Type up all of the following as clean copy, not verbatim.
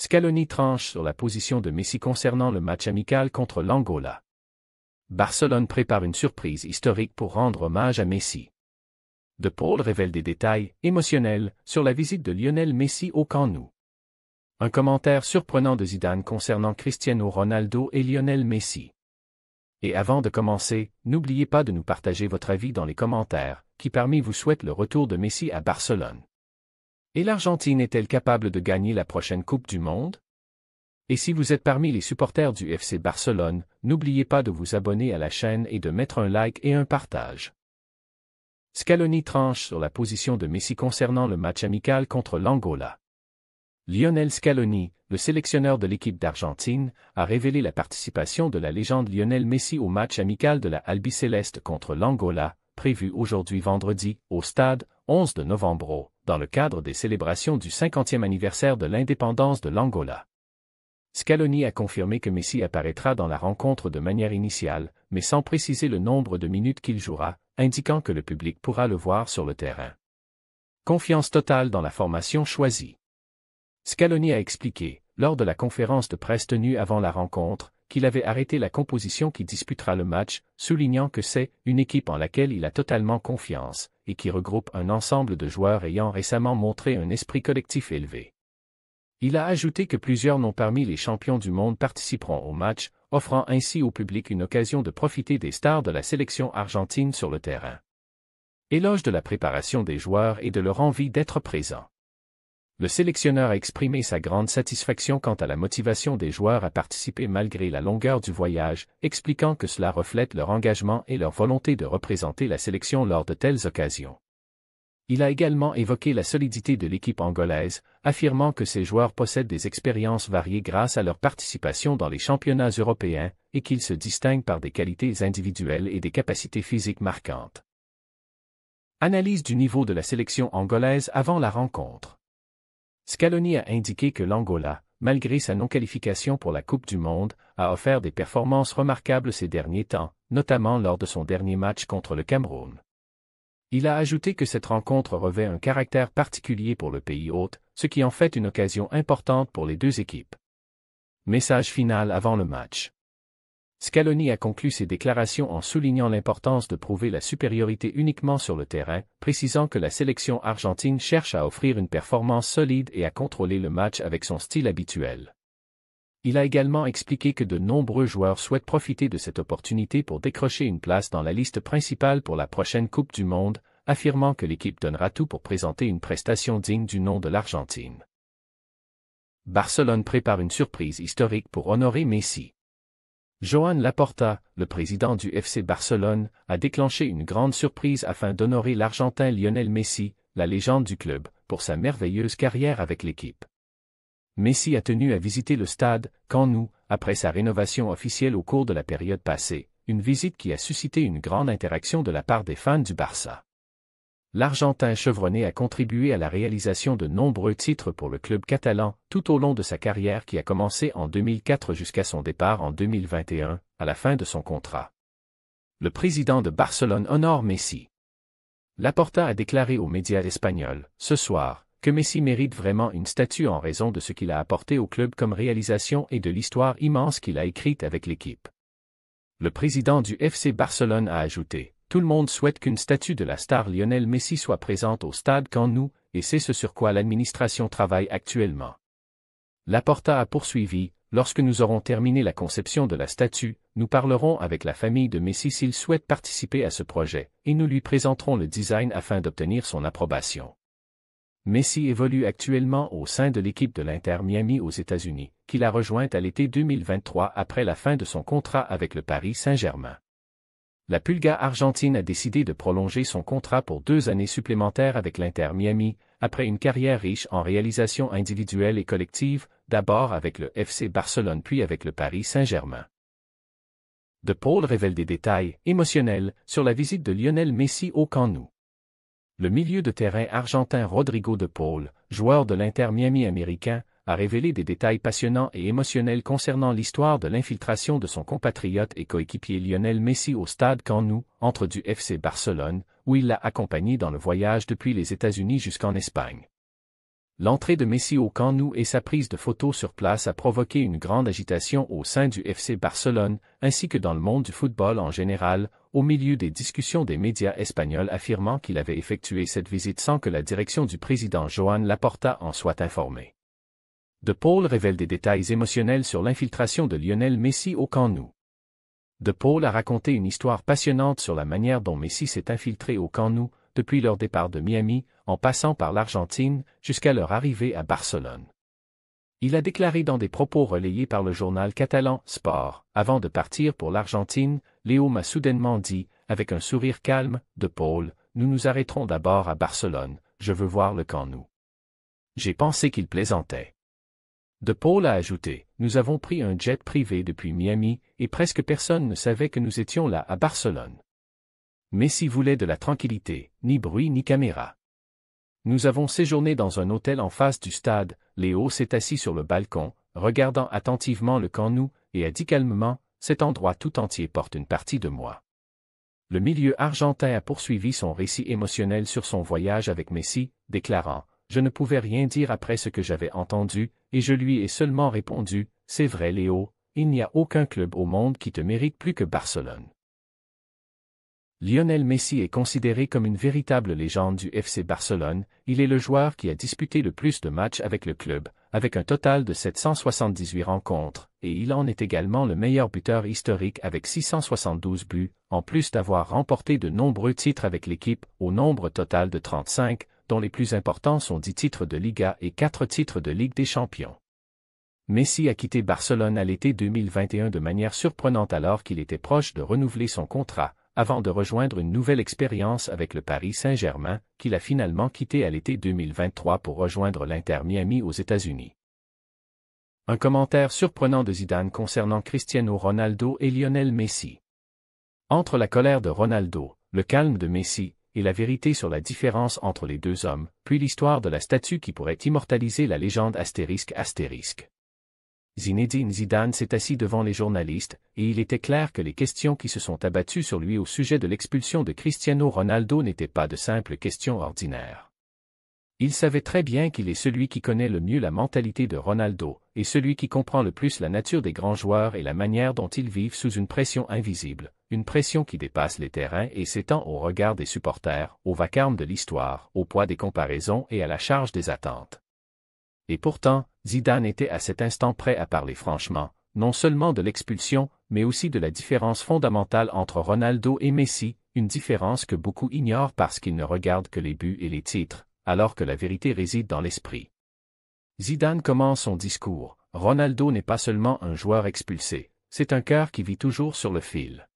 Scaloni tranche sur la position de Messi concernant le match amical contre l'Angola. Barcelone prépare une surprise historique pour rendre hommage à Messi. De Paul révèle des détails émotionnels sur la visite de Lionel Messi au Camp Nou. Un commentaire surprenant de Zidane concernant Cristiano Ronaldo et Lionel Messi. Et avant de commencer, n'oubliez pas de nous partager votre avis dans les commentaires, qui parmi vous souhaite le retour de Messi à Barcelone. Et l'Argentine est-elle capable de gagner la prochaine Coupe du Monde? Et si vous êtes parmi les supporters du FC Barcelone, n'oubliez pas de vous abonner à la chaîne et de mettre un like et un partage. Scaloni tranche sur la position de Messi concernant le match amical contre l'Angola. Lionel Scaloni, le sélectionneur de l'équipe d'Argentine, a révélé la participation de la légende Lionel Messi au match amical de la Albiceleste contre l'Angola, prévu aujourd'hui vendredi, au stade 11 de novembre, dans le cadre des célébrations du 50e anniversaire de l'indépendance de l'Angola. Scaloni a confirmé que Messi apparaîtra dans la rencontre de manière initiale, mais sans préciser le nombre de minutes qu'il jouera, indiquant que le public pourra le voir sur le terrain. Confiance totale dans la formation choisie. Scaloni a expliqué, lors de la conférence de presse tenue avant la rencontre, qu'il avait arrêté la composition qui disputera le match, soulignant que c'est une équipe en laquelle il a totalement confiance, et qui regroupe un ensemble de joueurs ayant récemment montré un esprit collectif élevé. Il a ajouté que plusieurs noms parmi les champions du monde participeront au match, offrant ainsi au public une occasion de profiter des stars de la sélection argentine sur le terrain. Éloge de la préparation des joueurs et de leur envie d'être présents. Le sélectionneur a exprimé sa grande satisfaction quant à la motivation des joueurs à participer malgré la longueur du voyage, expliquant que cela reflète leur engagement et leur volonté de représenter la sélection lors de telles occasions. Il a également évoqué la solidité de l'équipe angolaise, affirmant que ses joueurs possèdent des expériences variées grâce à leur participation dans les championnats européens, et qu'ils se distinguent par des qualités individuelles et des capacités physiques marquantes. Analyse du niveau de la sélection angolaise avant la rencontre. Scaloni a indiqué que l'Angola, malgré sa non-qualification pour la Coupe du Monde, a offert des performances remarquables ces derniers temps, notamment lors de son dernier match contre le Cameroun. Il a ajouté que cette rencontre revêt un caractère particulier pour le pays hôte, ce qui en fait une occasion importante pour les deux équipes. Message final avant le match. Scaloni a conclu ses déclarations en soulignant l'importance de prouver la supériorité uniquement sur le terrain, précisant que la sélection argentine cherche à offrir une performance solide et à contrôler le match avec son style habituel. Il a également expliqué que de nombreux joueurs souhaitent profiter de cette opportunité pour décrocher une place dans la liste principale pour la prochaine Coupe du Monde, affirmant que l'équipe donnera tout pour présenter une prestation digne du nom de l'Argentine. Barcelone prépare une surprise historique pour honorer Messi. Joan Laporta, le président du FC Barcelone, a déclenché une grande surprise afin d'honorer l'Argentin Lionel Messi, la légende du club, pour sa merveilleuse carrière avec l'équipe. Messi a tenu à visiter le stade Camp Nou, après sa rénovation officielle au cours de la période passée, une visite qui a suscité une grande interaction de la part des fans du Barça. L'Argentin chevronné a contribué à la réalisation de nombreux titres pour le club catalan, tout au long de sa carrière qui a commencé en 2004 jusqu'à son départ en 2021, à la fin de son contrat. Le président de Barcelone honore Messi. Laporta a déclaré aux médias espagnols, ce soir, que Messi mérite vraiment une statue en raison de ce qu'il a apporté au club comme réalisation et de l'histoire immense qu'il a écrite avec l'équipe. Le président du FC Barcelone a ajouté: tout le monde souhaite qu'une statue de la star Lionel Messi soit présente au stade Camp Nou, et c'est ce sur quoi l'administration travaille actuellement. Laporta a poursuivi: lorsque nous aurons terminé la conception de la statue, nous parlerons avec la famille de Messi s'il souhaite participer à ce projet, et nous lui présenterons le design afin d'obtenir son approbation. Messi évolue actuellement au sein de l'équipe de l'Inter Miami aux États-Unis, qu'il a rejointe à l'été 2023 après la fin de son contrat avec le Paris Saint-Germain. La Pulga argentine a décidé de prolonger son contrat pour 2 années supplémentaires avec l'Inter Miami, après une carrière riche en réalisations individuelles et collectives, d'abord avec le FC Barcelone puis avec le Paris Saint-Germain. De Paul révèle des détails émotionnels sur la visite de Lionel Messi au Camp Nou. Le milieu de terrain argentin Rodrigo de Paul, joueur de l'Inter Miami américain, a révélé des détails passionnants et émotionnels concernant l'histoire de l'infiltration de son compatriote et coéquipier Lionel Messi au stade Camp Nou, entre du FC Barcelone, où il l'a accompagné dans le voyage depuis les États-Unis jusqu'en Espagne. L'entrée de Messi au Camp Nou et sa prise de photos sur place a provoqué une grande agitation au sein du FC Barcelone, ainsi que dans le monde du football en général, au milieu des discussions des médias espagnols affirmant qu'il avait effectué cette visite sans que la direction du président Joan Laporta en soit informée. De Paul révèle des détails émotionnels sur l'infiltration de Lionel Messi au Camp Nou. De Paul a raconté une histoire passionnante sur la manière dont Messi s'est infiltré au Camp Nou, depuis leur départ de Miami, en passant par l'Argentine, jusqu'à leur arrivée à Barcelone. Il a déclaré dans des propos relayés par le journal catalan Sport, avant de partir pour l'Argentine, Léo m'a soudainement dit, avec un sourire calme, de Paul, nous nous arrêterons d'abord à Barcelone, je veux voir le Camp Nou. J'ai pensé qu'il plaisantait. De Paul a ajouté, nous avons pris un jet privé depuis Miami, et presque personne ne savait que nous étions là à Barcelone. Messi voulait de la tranquillité, ni bruit ni caméra. Nous avons séjourné dans un hôtel en face du stade, Léo s'est assis sur le balcon, regardant attentivement le Camp Nou, et a dit calmement, cet endroit tout entier porte une partie de moi. Le milieu argentin a poursuivi son récit émotionnel sur son voyage avec Messi, déclarant, je ne pouvais rien dire après ce que j'avais entendu, et je lui ai seulement répondu, c'est vrai Léo, il n'y a aucun club au monde qui te mérite plus que Barcelone. Lionel Messi est considéré comme une véritable légende du FC Barcelone, il est le joueur qui a disputé le plus de matchs avec le club, avec un total de 778 rencontres, et il en est également le meilleur buteur historique avec 672 buts, en plus d'avoir remporté de nombreux titres avec l'équipe, au nombre total de 35, dont les plus importants sont 10 titres de Liga et 4 titres de Ligue des Champions. Messi a quitté Barcelone à l'été 2021 de manière surprenante alors qu'il était proche de renouveler son contrat, avant de rejoindre une nouvelle expérience avec le Paris Saint-Germain, qu'il a finalement quitté à l'été 2023 pour rejoindre l'Inter Miami aux États-Unis. Un commentaire surprenant de Zidane concernant Cristiano Ronaldo et Lionel Messi. Entre la colère de Ronaldo, le calme de Messi, et la vérité sur la différence entre les deux hommes, puis l'histoire de la statue qui pourrait immortaliser la légende ***. Zinedine Zidane s'est assis devant les journalistes, et il était clair que les questions qui se sont abattues sur lui au sujet de l'expulsion de Cristiano Ronaldo n'étaient pas de simples questions ordinaires. Il savait très bien qu'il est celui qui connaît le mieux la mentalité de Ronaldo, et celui qui comprend le plus la nature des grands joueurs et la manière dont ils vivent sous une pression invisible, une pression qui dépasse les terrains et s'étend au regard des supporters, au vacarme de l'histoire, au poids des comparaisons et à la charge des attentes. Et pourtant, Zidane était à cet instant prêt à parler franchement, non seulement de l'expulsion, mais aussi de la différence fondamentale entre Ronaldo et Messi, une différence que beaucoup ignorent parce qu'ils ne regardent que les buts et les titres, alors que la vérité réside dans l'esprit. Zidane commence son discours, Ronaldo n'est pas seulement un joueur expulsé, c'est un cœur qui vit toujours sur le fil.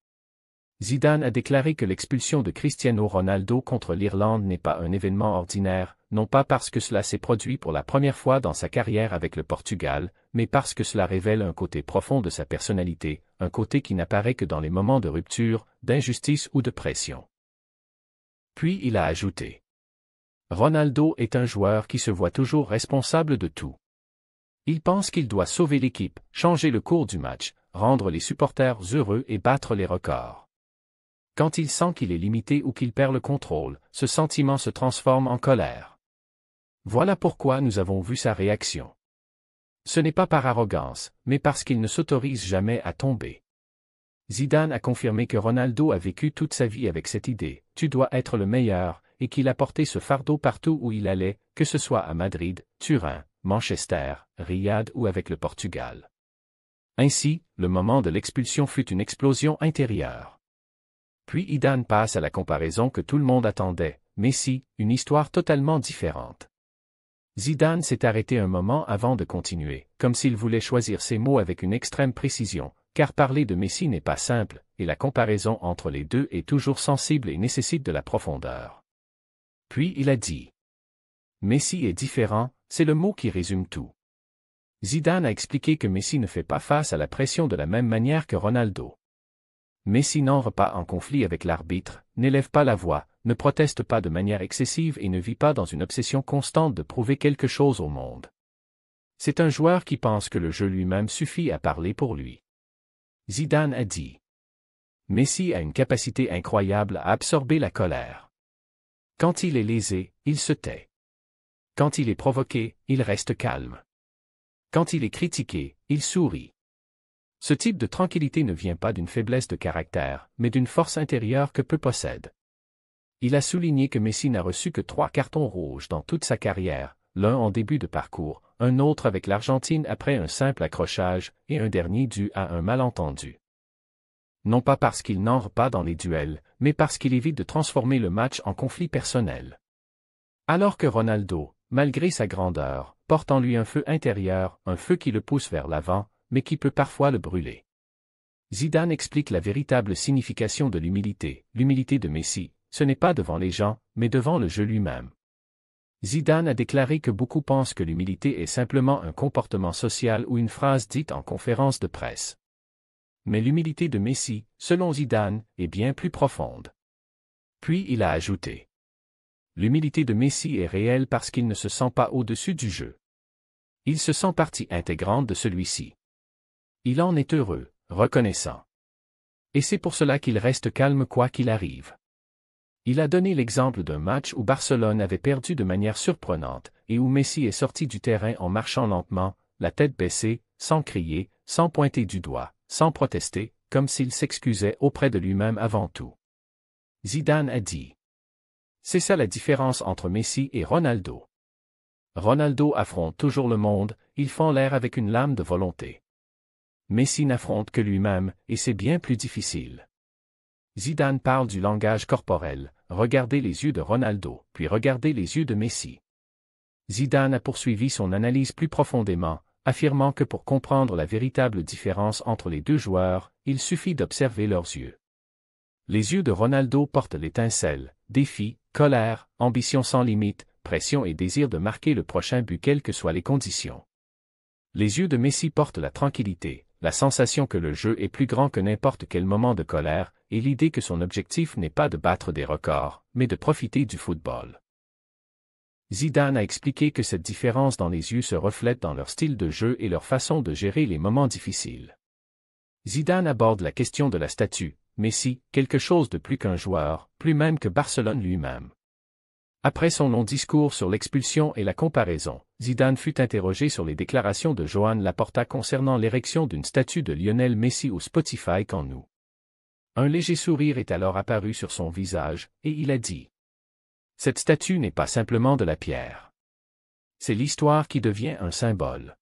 Zidane a déclaré que l'expulsion de Cristiano Ronaldo contre l'Irlande n'est pas un événement ordinaire, non pas parce que cela s'est produit pour la première fois dans sa carrière avec le Portugal, mais parce que cela révèle un côté profond de sa personnalité, un côté qui n'apparaît que dans les moments de rupture, d'injustice ou de pression. Puis il a ajouté. Ronaldo est un joueur qui se voit toujours responsable de tout. Il pense qu'il doit sauver l'équipe, changer le cours du match, rendre les supporters heureux et battre les records. Quand il sent qu'il est limité ou qu'il perd le contrôle, ce sentiment se transforme en colère. Voilà pourquoi nous avons vu sa réaction. Ce n'est pas par arrogance, mais parce qu'il ne s'autorise jamais à tomber. Zidane a confirmé que Ronaldo a vécu toute sa vie avec cette idée, tu dois être le meilleur, et qu'il a porté ce fardeau partout où il allait, que ce soit à Madrid, Turin, Manchester, Riyad ou avec le Portugal. Ainsi, le moment de l'expulsion fut une explosion intérieure. Puis Zidane passe à la comparaison que tout le monde attendait, Messi, une histoire totalement différente. Zidane s'est arrêté un moment avant de continuer, comme s'il voulait choisir ses mots avec une extrême précision, car parler de Messi n'est pas simple, et la comparaison entre les deux est toujours sensible et nécessite de la profondeur. Puis il a dit. Messi est différent, c'est le mot qui résume tout. Zidane a expliqué que Messi ne fait pas face à la pression de la même manière que Ronaldo. Messi n'entre pas en conflit avec l'arbitre, n'élève pas la voix, ne proteste pas de manière excessive et ne vit pas dans une obsession constante de prouver quelque chose au monde. C'est un joueur qui pense que le jeu lui-même suffit à parler pour lui. Zidane a dit. Messi a une capacité incroyable à absorber la colère. Quand il est lésé, il se tait. Quand il est provoqué, il reste calme. Quand il est critiqué, il sourit. Ce type de tranquillité ne vient pas d'une faiblesse de caractère, mais d'une force intérieure que peu possède. Il a souligné que Messi n'a reçu que 3 cartons rouges dans toute sa carrière, l'un en début de parcours, un autre avec l'Argentine après un simple accrochage, et un dernier dû à un malentendu. Non pas parce qu'il n'entre pas dans les duels, mais parce qu'il évite de transformer le match en conflit personnel. Alors que Ronaldo, malgré sa grandeur, porte en lui un feu intérieur, un feu qui le pousse vers l'avant, mais qui peut parfois le brûler. Zidane explique la véritable signification de l'humilité. L'humilité de Messi, ce n'est pas devant les gens, mais devant le jeu lui-même. Zidane a déclaré que beaucoup pensent que l'humilité est simplement un comportement social ou une phrase dite en conférence de presse. Mais l'humilité de Messi, selon Zidane, est bien plus profonde. Puis il a ajouté: l'humilité de Messi est réelle parce qu'il ne se sent pas au-dessus du jeu. Il se sent partie intégrante de celui-ci. Il en est heureux, reconnaissant. Et c'est pour cela qu'il reste calme quoi qu'il arrive. Il a donné l'exemple d'un match où Barcelone avait perdu de manière surprenante, et où Messi est sorti du terrain en marchant lentement, la tête baissée, sans crier, sans pointer du doigt, sans protester, comme s'il s'excusait auprès de lui-même avant tout. Zidane a dit: c'est ça la différence entre Messi et Ronaldo. Ronaldo affronte toujours le monde, il fend l'air avec une lame de volonté. Messi n'affronte que lui-même, et c'est bien plus difficile. Zidane parle du langage corporel, regardez les yeux de Ronaldo, puis regardez les yeux de Messi. Zidane a poursuivi son analyse plus profondément, affirmant que pour comprendre la véritable différence entre les deux joueurs, il suffit d'observer leurs yeux. Les yeux de Ronaldo portent l'étincelle, défi, colère, ambition sans limite, pression et désir de marquer le prochain but quelles que soient les conditions. Les yeux de Messi portent la tranquillité, la sensation que le jeu est plus grand que n'importe quel moment de colère, et l'idée que son objectif n'est pas de battre des records, mais de profiter du football. Zidane a expliqué que cette différence dans les yeux se reflète dans leur style de jeu et leur façon de gérer les moments difficiles. Zidane aborde la question de la statue, Messi, quelque chose de plus qu'un joueur, plus même que Barcelone lui-même. Après son long discours sur l'expulsion et la comparaison, Zidane fut interrogé sur les déclarations de Joan Laporta concernant l'érection d'une statue de Lionel Messi au Spotify Camp Nou. Un léger sourire est alors apparu sur son visage, et il a dit: cette statue n'est pas simplement de la pierre. C'est l'histoire qui devient un symbole.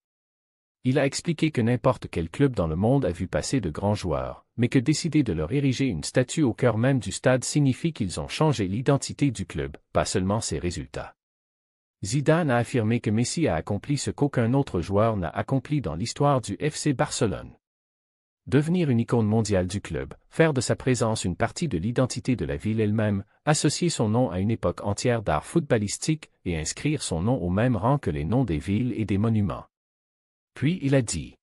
Il a expliqué que n'importe quel club dans le monde a vu passer de grands joueurs, mais que décider de leur ériger une statue au cœur même du stade signifie qu'ils ont changé l'identité du club, pas seulement ses résultats. Zidane a affirmé que Messi a accompli ce qu'aucun autre joueur n'a accompli dans l'histoire du FC Barcelone. Devenir une icône mondiale du club, faire de sa présence une partie de l'identité de la ville elle-même, associer son nom à une époque entière d'art footballistique et inscrire son nom au même rang que les noms des villes et des monuments. Puis il a dit: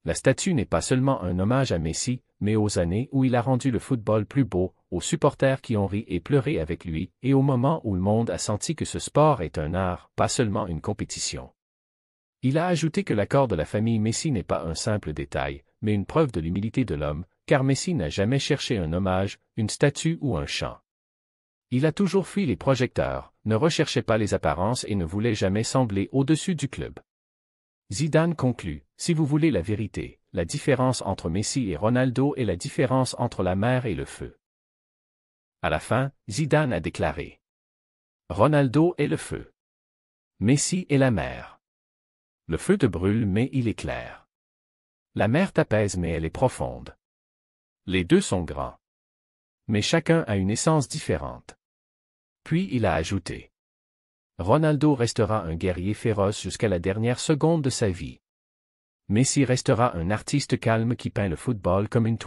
la statue n'est pas seulement un hommage à Messi, mais aux années où il a rendu le football plus beau, aux supporters qui ont ri et pleuré avec lui, et au moment où le monde a senti que ce sport est un art, pas seulement une compétition. Il a ajouté que l'accord de la famille Messi n'est pas un simple détail, mais une preuve de l'humilité de l'homme, car Messi n'a jamais cherché un hommage, une statue ou un chant. Il a toujours fui les projecteurs, ne recherchait pas les apparences et ne voulait jamais sembler au-dessus du club. Zidane conclut: si vous voulez la vérité, la différence entre Messi et Ronaldo est la différence entre la mer et le feu. À la fin, Zidane a déclaré: Ronaldo est le feu. Messi est la mer. Le feu te brûle mais il est clair. La mer t'apaise mais elle est profonde. Les deux sont grands. Mais chacun a une essence différente. Puis il a ajouté: Ronaldo restera un guerrier féroce jusqu'à la dernière seconde de sa vie. Messi restera un artiste calme qui peint le football comme une toile.